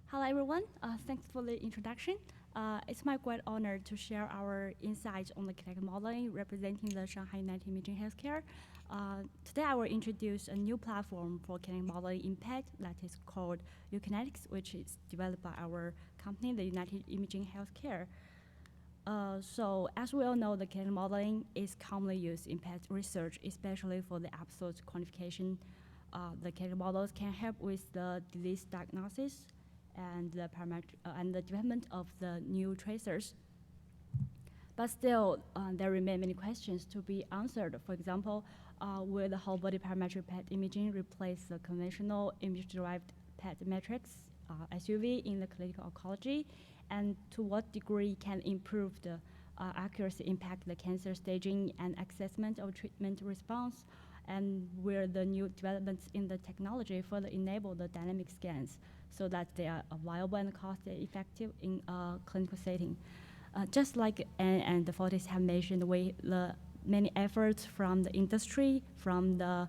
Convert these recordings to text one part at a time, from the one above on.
Hello, everyone. Thanks for the introduction. It's my great honor to share our insights on the Kinetic modeling representing the Shanghai United Imaging Healthcare. Today, I will introduce a new platform for Kinetic modeling impact that is called uKinetics, which is developed by our company, the United Imaging Healthcare. So as we all know, the Kinetic modeling is commonly used in pet research, especially for the absolute quantification. The Kinetic models can help with the disease diagnosis and the development of the new tracers. But still, there remain many questions to be answered. For example, will the whole body parametric PET imaging replace the conventional image-derived PET metrics, SUV, in the clinical oncology? And to what degree can improved accuracy impact the cancer staging and assessment of treatment response? And will the new developments in the technology further enable the dynamic scans so that they are viable and cost-effective in a clinical setting? Just like Anne and the Fortis have mentioned, the many efforts from the industry, from the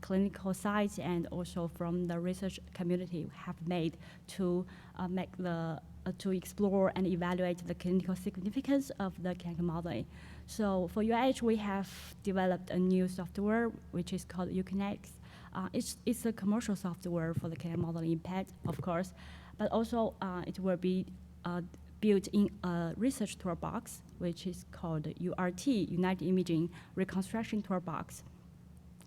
clinical sites, and also from the research community have made to to explore and evaluate the clinical significance of the Kinetic modeling. So for UIH, we have developed a new software which is called uKinetics. It's a commercial software for the Kinetic modeling impact, of course, but also it will be built in a research toolbox, which is called URT, United Imaging Reconstruction Toolbox.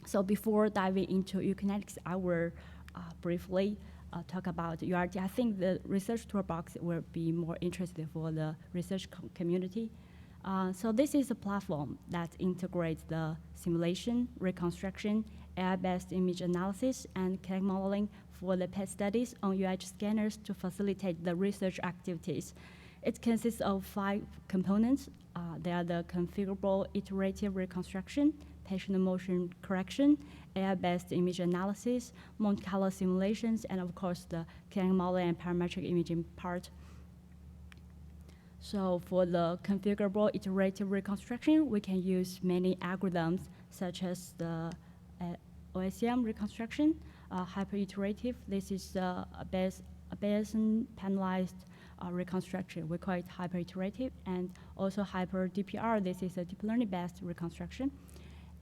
So before diving into uKinetics, I will briefly talk about URT. I think the research toolbox will be more interesting for the research community. So this is a platform that integrates the simulation, reconstruction, AI-based image analysis, and Kinetic modeling for the PET studies on UIH scanners to facilitate the research activities. It consists of 5 components. They are the configurable iterative reconstruction, patient motion correction, AI-based image analysis, Monte Carlo simulations, and of course the Kinetic modeling and parametric imaging part. So for the configurable iterative reconstruction, we can use many algorithms such as the OSM reconstruction, hyper-iterative. This is a Bayesian panelized reconstruction. We call it hyper-iterative, and also hyper-DPR. This is a deep learning-based reconstruction.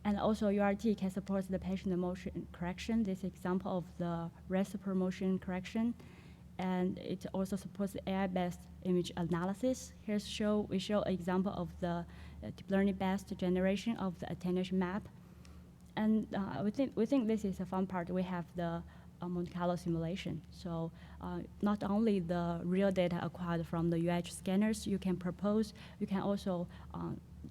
And also URT can support the patient motion correction. This is example of the reciprocal motion correction. And it also supports the AI-based image analysis. Here we show an example of the deep learning-based generation of the attenuation map. And we think this is a fun part. We have the Monte Carlo simulation. So not only the real data acquired from the UIH scanners you can also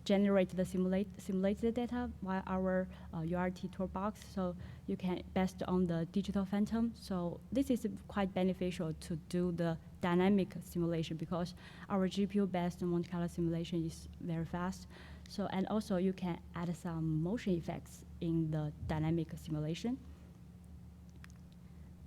generate the simulated data via our URT toolbox. So you can based on the digital phantom. So this is quite beneficial to do the dynamic simulation because our GPU-based Monte Carlo simulation is very fast. So and also you can add some motion effects in the dynamic simulation.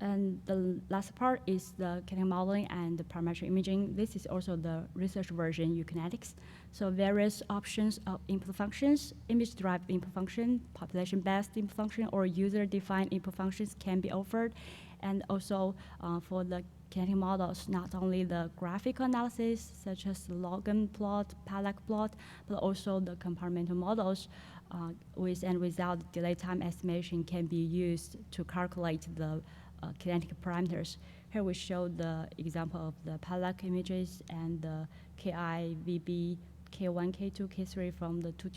And the last part is the Kinetic modeling and the parametric imaging. This is also the research version, uKinetics. So various options of input functions, image-derived input function, population-based input function, or user-defined input functions can be offered. And also for the Kinetic models, not only the graphical analysis, such as the log-n plot, parallax plot, but also the compartmental models with and without delay time estimation can be used to calculate the kinetic parameters. Here we show the example of the parallax images and the KI, VB, K1, K2, K3 from the two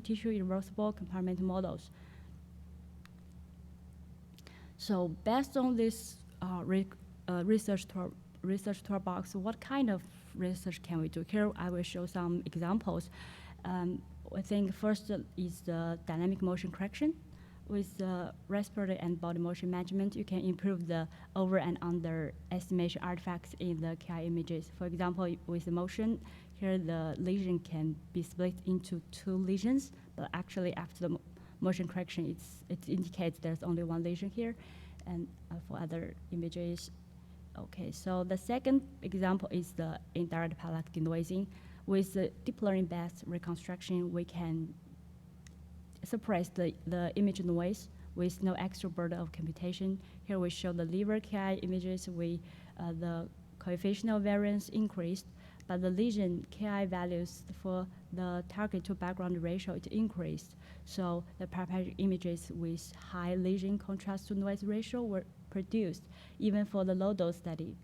tissue irreversible compartmental models. So based on this research toolbox, what kind of research can we do? Here I will show some examples. I think first is the dynamic motion correction. With the respiratory and body motion management, you can improve the over and under estimation artifacts in the KI images. For example, with the motion, here the lesion can be split into 2 lesions, but actually after the motion correction, it indicates there's only 1 lesion here. And for other images, okay, so the second example is the indirect parallax denoising. With the deep learning-based reconstruction, we can suppress the image noise with no extra burden of computation. Here we show the liver KI images with the coefficient of variance increased, but the lesion KI values for the target to background ratio, it increased. So the parametric images with high lesion contrast to noise ratio were produced, even for the low dose study.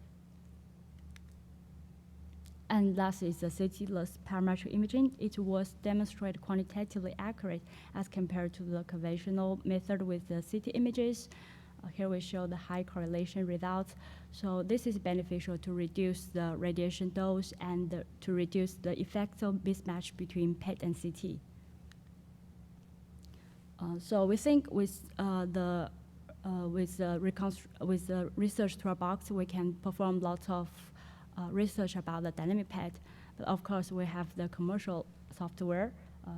And last is the CT-less parametric imaging. It was demonstrated quantitatively accurate as compared to the conventional method with the CT images. Here we show the high correlation results. So this is beneficial to reduce the radiation dose and to reduce the effects of mismatch between PET and CT. So we think with the research toolbox, we can perform lots of research about the dynamic PET. But of course, we have the commercial software.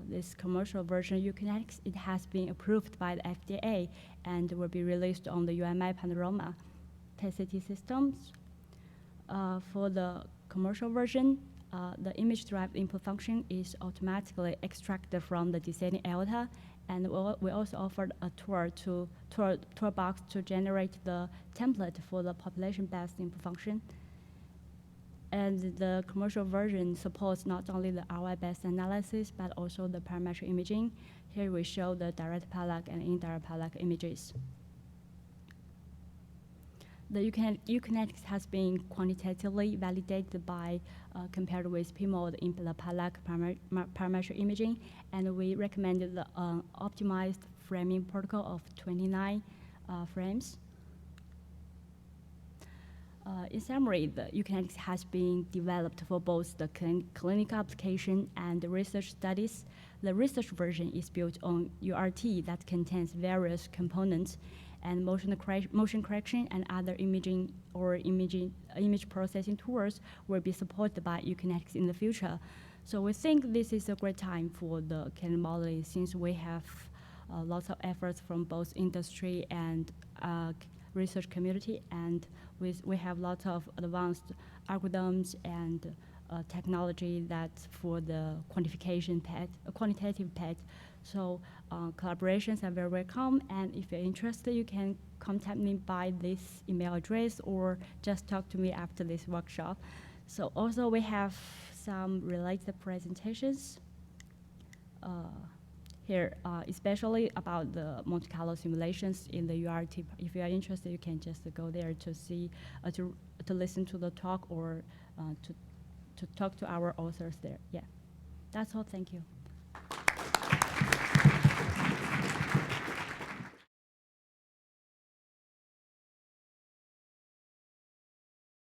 This commercial version uKinetics, it has been approved by the FDA and will be released on the UMI Panorama PET-CT systems. For the commercial version, the image-derived input function is automatically extracted from the descending delta, and we also offered a toolbox to generate the template for the population-based input function. And the commercial version supports not only the ROI-based analysis, but also the parametric imaging. Here we show the direct parallax and indirect parallax images. The uKinetics has been quantitatively validated by compared with PMOD in the parallax parametric imaging, and we recommended the optimized framing protocol of 29 frames. In summary, the uKinetics has been developed for both the clinical application and the research studies. The research version is built on URT that contains various components, and motion correction and other imaging or image processing tools will be supported by uKinetics in the future. So we think this is a great time for the kinetic modeling, since we have lots of efforts from both industry and research community, and we have lots of advanced algorithms and technology that's for the quantification PET, quantitative PET. So collaborations are very welcome, and if you're interested, you can contact me by this email address or just talk to me after this workshop. So also we have some related presentations here, especially about the Monte Carlo simulations in the URT. If you are interested, you can just go there to see, to listen to the talk or to talk to our authors there. Yeah, that's all. Thank you.